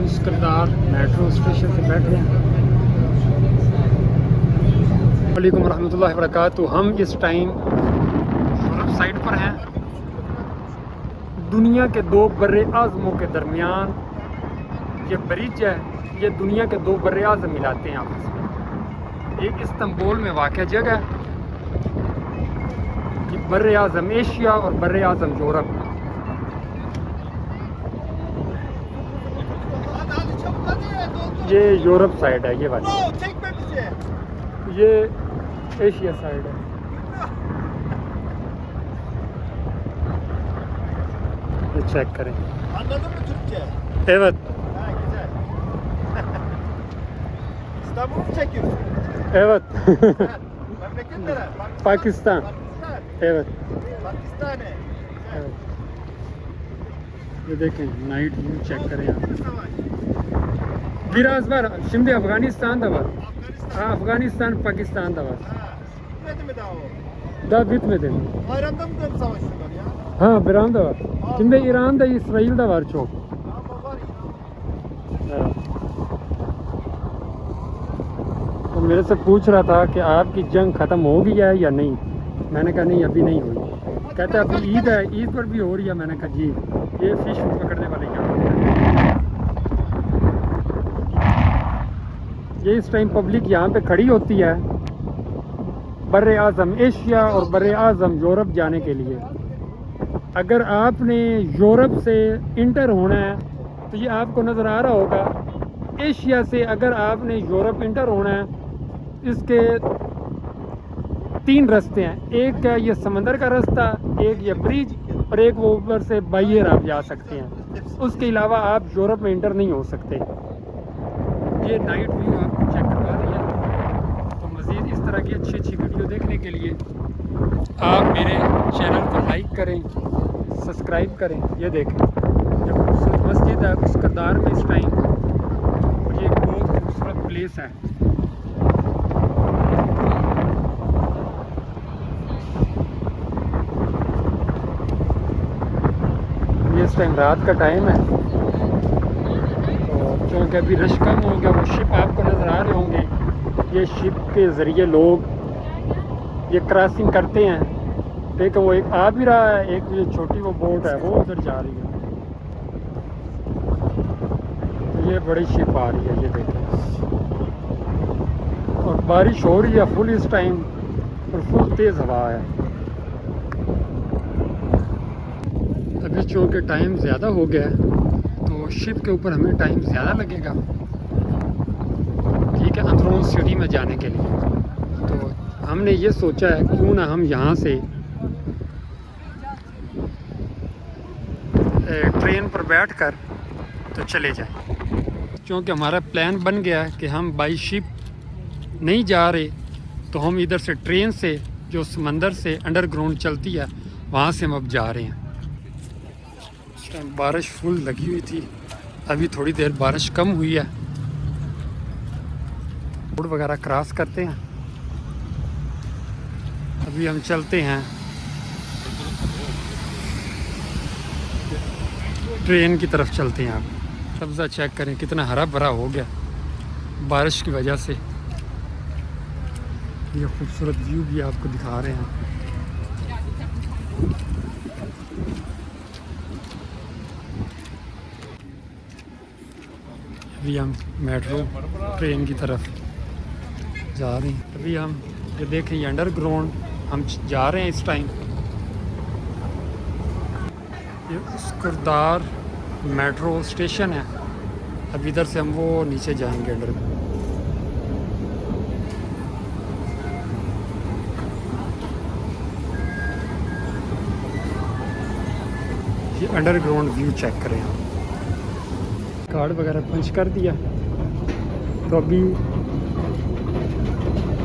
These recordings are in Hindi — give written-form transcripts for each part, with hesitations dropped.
उसकरदार मेट्रो स्टेशन से बैठे हैं। वालेकुम रहमतुल्लाहि व बरकातुहू। हम इस टाइम यूरोप साइड पर हैं। दुनिया के दो बर्रे आज़मों के दरमियान ये ब्रिज है, ये दुनिया के दो बर्रे आज़म मिलाते हैं आपस में। एक इस्तांबुल में वाक़ जगह है, ये बर्रे आज़म एशिया और बर्रे आज़म यूरोप। ये यूरोप साइड है, ये वाली, ये एशिया साइड है। ये चेक करें। Anladın mı Türkçe? Evet, Ha, güzel. İstanbul mu çekiyorsun? evet. Ha, memleket nere? Pakistan. Pakistan. Evet, Pakistan'e. Güzel. evet. ये देखें, नाइट व्यू चेक करें आप। Savaş. Biraz var. Şimdi Afganistan da var. Afganistan. Ha, Afganistan, Pakistan da var. Ha, bitmedi mi daha o? Daha bitmedi. Bayramda mı dön savaşıyorlar ya? Ha, İran da var. Şimdi İran da, İsrail de var çok. Ama var ya. Evet। तो मेरे से पूछ रहा था कि आपकी जंग ख़त्म हो गई है या नहीं। मैंने कहा नहीं, अभी नहीं हुई। कहता अभी ईद है, ईद पर भी हो रही है। मैंने कहा जी, ये फिश पकड़ने वाले यहाँ ये इस टाइम पब्लिक यहाँ पे खड़ी होती है बर्रे आज़म एशिया और बर्रे आज़म यूरोप जाने के लिए। अगर आपने यूरोप से इंटर होना है तो ये आपको नज़र आ रहा होगा। एशिया से अगर आपने यूरोप इंटर होना है, इसके तीन रास्ते हैं। एक है ये समंदर का रास्ता, एक ये ब्रिज, और एक वो ऊपर से बाहर आप जा सकते हैं। उसके अलावा आप यूरोप में इंटर नहीं हो सकते। ये नाइट व्यू आपको चेक करवा दिया। तो मज़ीद इस तरह की अच्छी अच्छी वीडियो देखने के लिए आप मेरे चैनल को लाइक करें, सब्सक्राइब करें। ये देखें, ये खूबसूरत मस्जिद है उसकरदार में इस टाइम, और ये एक बहुत खूबसूरत प्लेस है। ये इस टाइम रात का टाइम है, तो क्योंकि अभी रश कम हो गया। वो शिप आपको नज़र आ रहे होंगे, ये शिप के ज़रिए लोग ये क्रॉसिंग करते हैं। लेकिन वो एक आ भी रहा है, एक ये छोटी वो बोट है वो उधर जा रही है। तो ये बड़ी शिप आ रही है, ये देखें। और बारिश हो रही है फुल इस टाइम, और फुल तेज़ हवा है। अभी चूँकि टाइम ज़्यादा हो गया है तो शिप के ऊपर हमें टाइम ज़्यादा लगेगा, ठीक है, अंदरून सिटी में जाने के लिए। तो हमने ये सोचा है क्यों ना हम यहाँ से ट्रेन पर बैठकर तो चले जाएं। क्योंकि हमारा प्लान बन गया है कि हम बाई शिप नहीं जा रहे, तो हम इधर से ट्रेन से जो समंदर से अंडरग्राउंड चलती है वहाँ से हम अब जा रहे हैं। इस टाइम बारिश फुल लगी हुई थी, अभी थोड़ी देर बारिश कम हुई है। रोड वगैरह क्रॉस करते हैं। अभी हम चलते हैं ट्रेन की तरफ चलते हैं। आप सब्ज़ा चेक करें कितना हरा भरा हो गया बारिश की वजह से। ये खूबसूरत व्यू भी आपको दिखा रहे हैं। अभी हम मेट्रो ट्रेन की तरफ जा रहे हैं। अभी हम ये देखें, ये अंडरग्राउंड हम जा रहे हैं इस टाइम। ये उसकरदार मेट्रो स्टेशन है। अब इधर से हम वो नीचे जाएंगे अंडरग्राउंड। ये अंडरग्राउंड व्यू चेक करें आप। कार्ड वगैरह पंच कर दिया, तो अभी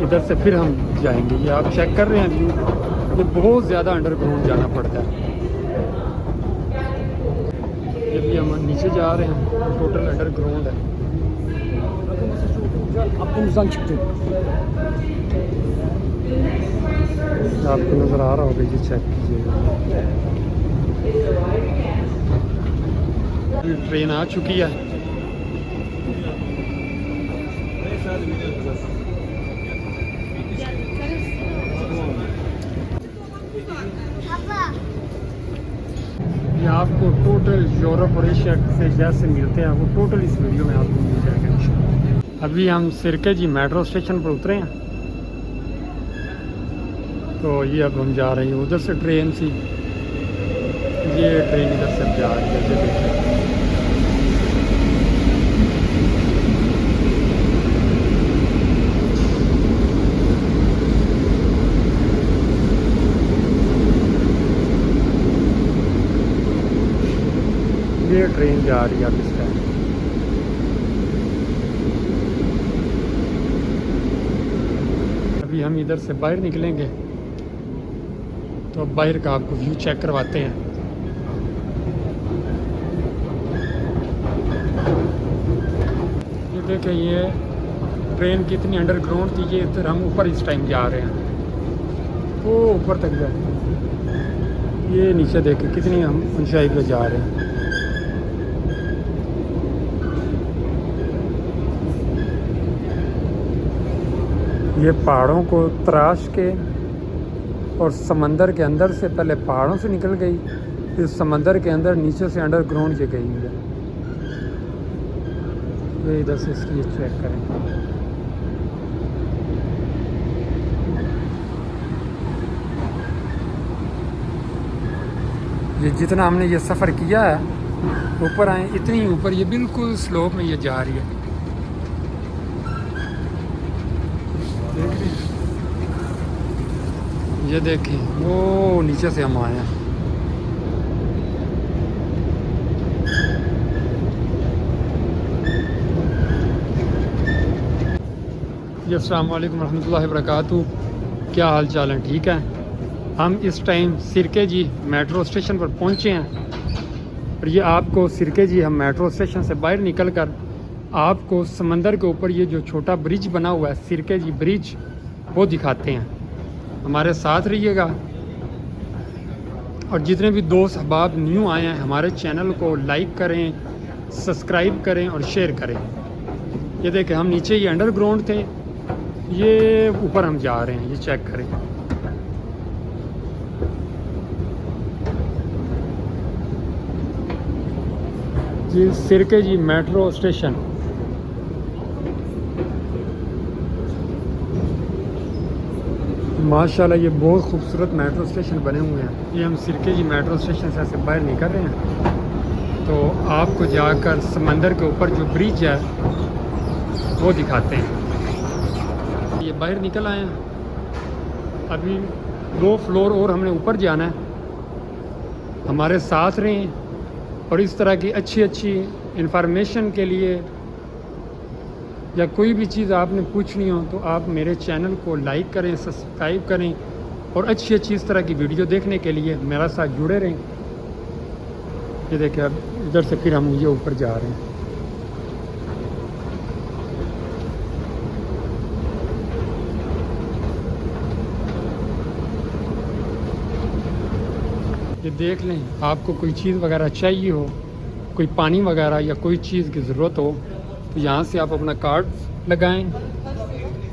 इधर से फिर हम जाएंगे। ये आप चेक कर रहे हैं व्यू, ये बहुत ज़्यादा अंडरग्राउंड जाना पड़ता है। ये भी हम नीचे जा रहे हैं, टोटल अंडरग्राउंड है। आपको नज़र आ रहा होगा, ये चेक कीजिएगा। ट्रेन आ चुकी है ये आपको टोटल यूरोप और एशिया से जैसे मिलते हैं वो टोटल इस वीडियो में आपको मिल जाएगा इंशाल्लाह। अभी हम सिरके जी मेट्रो स्टेशन पर उतरे हैं, तो ये अब हम जा रहे हैं उधर से ट्रेन सी, ये ट्रेन इधर से जा रही है, ये देखिए। ये ट्रेन जा रही है अब इस टाइम। अभी हम इधर से बाहर निकलेंगे तो अब बाहर का आपको व्यू चेक करवाते हैं। ये देखें, ये ट्रेन कितनी अंडरग्राउंड थी, ये इधर हम ऊपर इस टाइम जा रहे हैं, वो ऊपर तक जाए। ये नीचे देखें कितनी हम ऊंचाई पे जा रहे हैं। ये पहाड़ों को तराश के और समंदर के अंदर से, पहले पहाड़ों से निकल गई, फिर समंदर के अंदर नीचे से अंडरग्राउंड ये गई है। ये इधर से इसकी ये चेक करें। ये जितना हमने ये सफ़र किया है ऊपर आए, इतनी ऊपर ये बिल्कुल स्लोप में ये जा रही है। ये देखें, वो नीचे से हम आए हैं। जी अस्सलाम वालेकुम रहमतुल्लाहि वबरकातुहू। क्या हाल चाल है? ठीक है। हम इस टाइम सिरके जी मेट्रो स्टेशन पर पहुंचे हैं और ये आपको सिरके जी हम मेट्रो स्टेशन से बाहर निकल कर आपको समंदर के ऊपर ये जो छोटा ब्रिज बना हुआ है सिरके जी ब्रिज, वो दिखाते हैं। हमारे साथ रहिएगा और जितने भी दोस्त अहबाब न्यू आए हैं हमारे चैनल को लाइक करें, सब्सक्राइब करें और शेयर करें। ये देखें, हम नीचे ये अंडरग्राउंड थे, ये ऊपर हम जा रहे हैं, ये चेक करें। जी सिरके जी मेट्रो स्टेशन। माशाल्लाह ये बहुत खूबसूरत मेट्रो स्टेशन बने हुए हैं। ये हम सिरके जी मेट्रो स्टेशन से ऐसे बाहर निकल रहे हैं तो आपको जाकर समंदर के ऊपर जो ब्रिज है वो दिखाते हैं। ये बाहर निकल आए हैं, अभी 2 फ्लोर और हमने ऊपर जाना है। हमारे साथ रहें और इस तरह की अच्छी अच्छी इंफॉर्मेशन के लिए या कोई भी चीज़ आपने पूछनी हो तो आप मेरे चैनल को लाइक करें, सब्सक्राइब करें और अच्छी अच्छी इस तरह की वीडियो देखने के लिए मेरा साथ जुड़े रहें। ये देखिए, अब इधर से फिर हम ये ऊपर जा रहे हैं। ये देख लें, आपको कोई चीज़ वगैरह चाहिए हो, कोई पानी वगैरह या कोई चीज़ की ज़रूरत हो तो यहाँ से आप अपना कार्ड लगाएं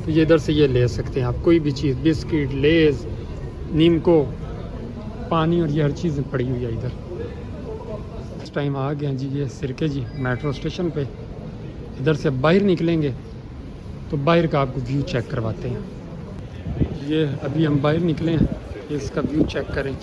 तो ये इधर से ये ले सकते हैं आप कोई भी चीज़, बिस्किट, लेज़, नीमको, पानी, और ये हर चीज़ पड़ी हुई है इधर। इस टाइम आ गए हैं जी ये सिरके जी मेट्रो स्टेशन पे। इधर से बाहर निकलेंगे तो बाहर का आपको व्यू चेक करवाते हैं। ये अभी हम बाहर निकले हैं, इसका व्यू चेक करें।